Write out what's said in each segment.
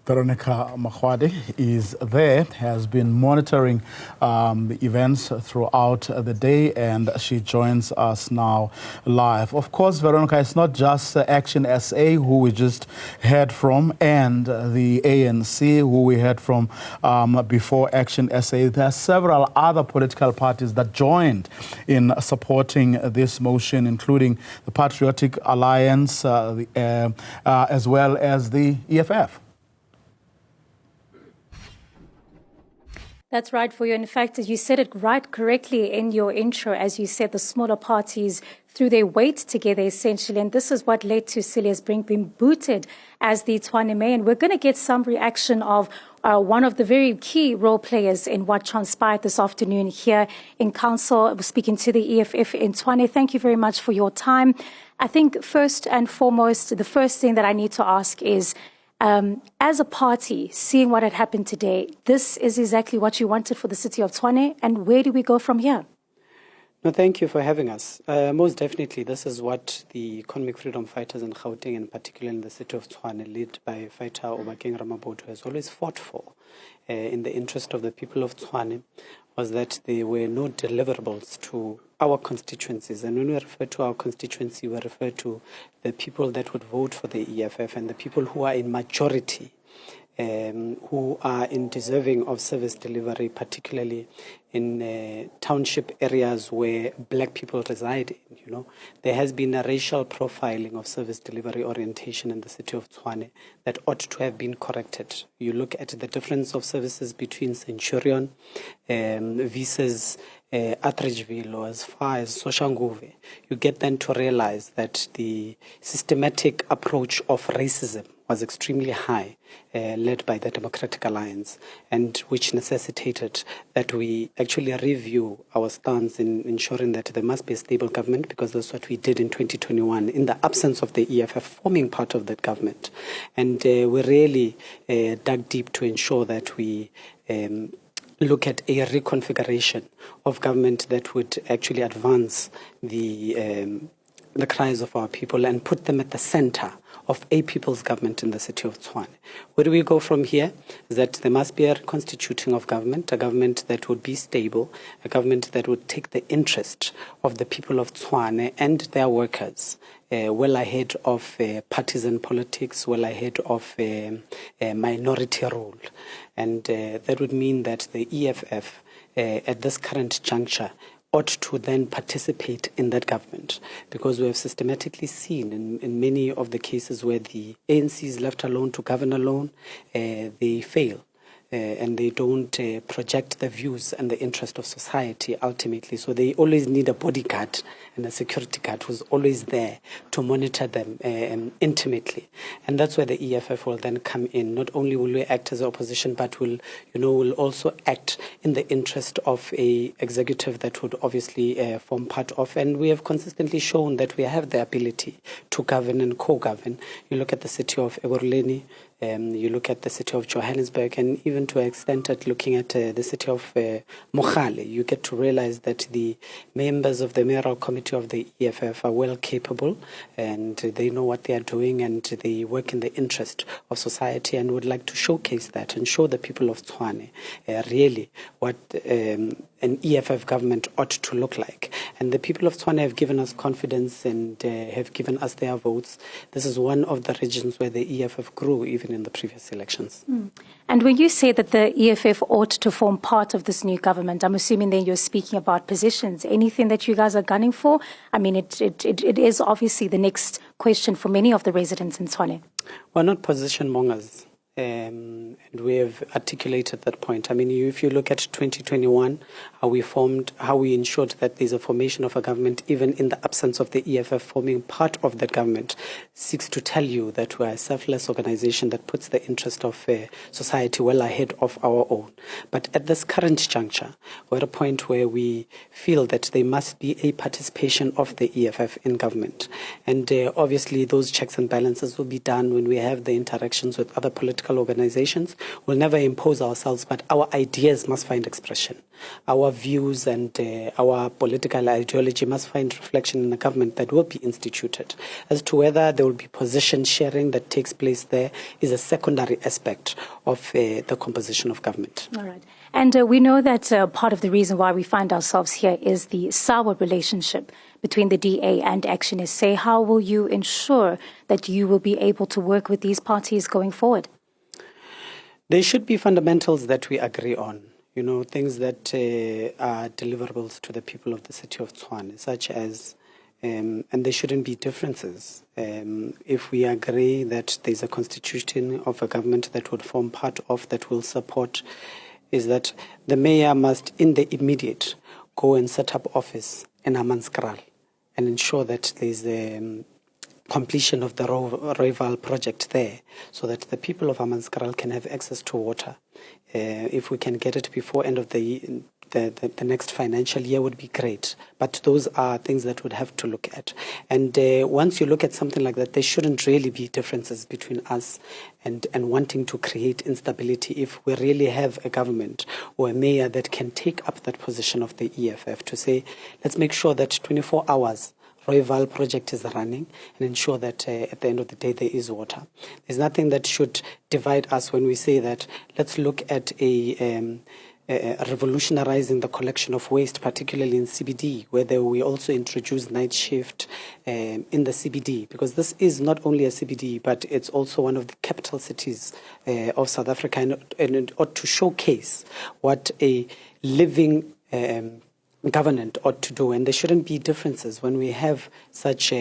Veronicca Makhoali is there, has been monitoring the events throughout the day, and she joins us now live. Of course, Veronicca, it's not just Action SA, who we just heard from, and the ANC, who we heard from before Action SA. There are several other political parties that joined in supporting this motion, including the Patriotic Alliance, as well as the EFF. That's right, for you. In fact, you said it right correctly in your intro, as you said, the smaller parties threw their weight together, essentially. And this is what led to Cilliers Brink being booted as the Tshwane mayor. And we're going to get some reaction of one of the very key role players in what transpired this afternoon here in council, speaking to the EFF in Tshwane. Thank you very much for your time. I think first and foremost, the first thing that I need to ask is, as a party, seeing what had happened today, this is exactly what you wanted for the city of Tshwane, and where do we go from here? No, thank you for having us. Most definitely, this is what the economic freedom fighters in Gauteng, and particularly in the city of Tshwane, led by fighter Obakeng Ramabotho, has always fought for, in the interest of the people of Tshwane, was that there were no deliverables to our constituencies. And when we refer to our constituency, we refer to the people that would vote for the EFF and the people who are in majority, who are in deserving of service delivery, particularly in township areas where black people reside. There has been a racial profiling of service delivery orientation in the city of Tshwane that ought to have been corrected. You look at the difference of services between Centurion versus Atteridgeville, or as far as Soshanguve, you get then to realize that the systematic approach of racism was extremely high, led by the Democratic Alliance, and which necessitated that we actually review our stance in ensuring that there must be a stable government, because that's what we did in 2021 in the absence of the EFF forming part of that government. And we really dug deep to ensure that we look at a reconfiguration of government that would actually advance the cries of our people and put them at the center of a people's government in the city of Tshwane. Where do we go from here? Is that there must be a reconstituting of government, a government that would be stable, a government that would take the interest of the people of Tshwane and their workers well ahead of partisan politics, well ahead of minority rule. And that would mean that the EFF, at this current juncture, ought to then participate in that government, because we have systematically seen in many of the cases where the ANC is left alone to govern alone, they fail. And they don't project the views and the interest of society ultimately. So they always need a bodyguard and a security guard who's always there to monitor them intimately. And that's where the EFF will then come in. Not only will we act as opposition, but will also act in the interest of a executive that would obviously form part of. And we have consistently shown that we have the ability to govern and co-govern. You look at the city of Ekurhuleni, you look at the city of Johannesburg, and even to an extent at looking at the city of Mogale, you get to realize that the members of the mayoral committee of the EFF are well capable, and they know what they are doing, and they work in the interest of society, and would like to showcase that and show the people of Tshwane really what an EFF government ought to look like. And the people of Tshwane have given us confidence and have given us their votes. This is one of the regions where the EFF grew even in the previous elections. And when you say that the EFF ought to form part of this new government, I'm assuming then you're speaking about positions. Anything that you guys are gunning for? I mean, it is obviously the next question for many of the residents in Tshwane. We're not position mongers. And we have articulated that point. I mean, if you look at 2021, how we ensured that there's a formation of a government, even in the absence of the EFF forming part of that government, seeks to tell you that we're a selfless organization that puts the interest of society well ahead of our own. But at this current juncture, we're at a point where we feel that there must be a participation of the EFF in government. And obviously, those checks and balances will be done when we have the interactions with other political political organizations. We'll never impose ourselves, but our ideas must find expression. Our views and our political ideology must find reflection in a government that will be instituted. As to whether there will be position sharing that takes place there is a secondary aspect of the composition of government. All right. And we know that part of the reason why we find ourselves here is the sour relationship between the DA and Action SA. How will you ensure that you will be able to work with these parties going forward? There should be fundamentals that we agree on, you know, things that are deliverables to the people of the city of Tshwane, such as, and there shouldn't be differences. If we agree that there's a constitution of a government that would form part of, that will support, is that the mayor must, in the immediate, go and set up office in Hammanskraal and ensure that there's completion of the Royal project there, so that the people of Hammanskraal can have access to water. If we can get it before end of the next financial year would be great. But those are things that we'd have to look at. And once you look at something like that, there shouldn't really be differences between us and wanting to create instability if we really have a government or a mayor that can take up that position of the EFF to say, let's make sure that 24 hours Royal project is running and ensure that at the end of the day there is water. There's nothing that should divide us when we say that let's look at revolutionizing the collection of waste, particularly in CBD, whether we also introduce night shift in the CBD, because this is not only a CBD, but it's also one of the capital cities of South Africa, and it ought to showcase what a living government ought to do, and there shouldn't be differences when we have such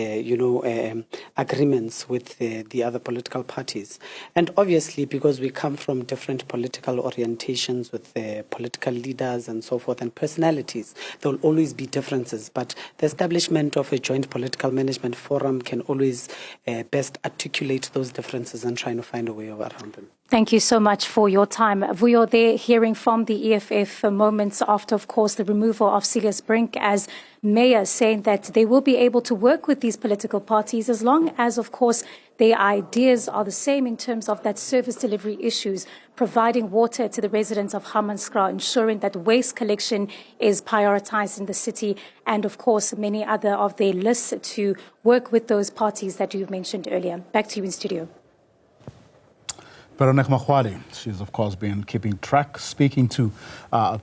agreements with the other political parties. And obviously, because we come from different political orientations with political leaders and so forth and personalities, there will always be differences, but the establishment of a joint political management forum can always best articulate those differences and try to find a way around them. Thank you so much for your time. We are there hearing from the EFF moments after, of course, the removal of Cilliers Brink as mayor, saying that they will be able to work with these political parties as long as, of course, their ideas are the same in terms of that service delivery issues, providing water to the residents of Hammanskraal, ensuring that waste collection is prioritized in the city, and, of course, many other of their lists to work with those parties that you've mentioned earlier. Back to you in studio. Veronicca Makhoali, she's of course been keeping track, speaking to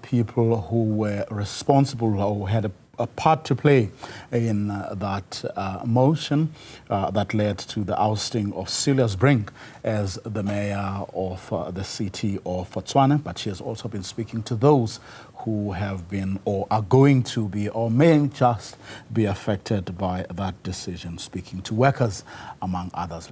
people who were responsible or had a part to play in that motion that led to the ousting of Cilliers Brink as the mayor of the city of Tshwane. But she has also been speaking to those who have been or are going to be or may just be affected by that decision, speaking to workers, among others.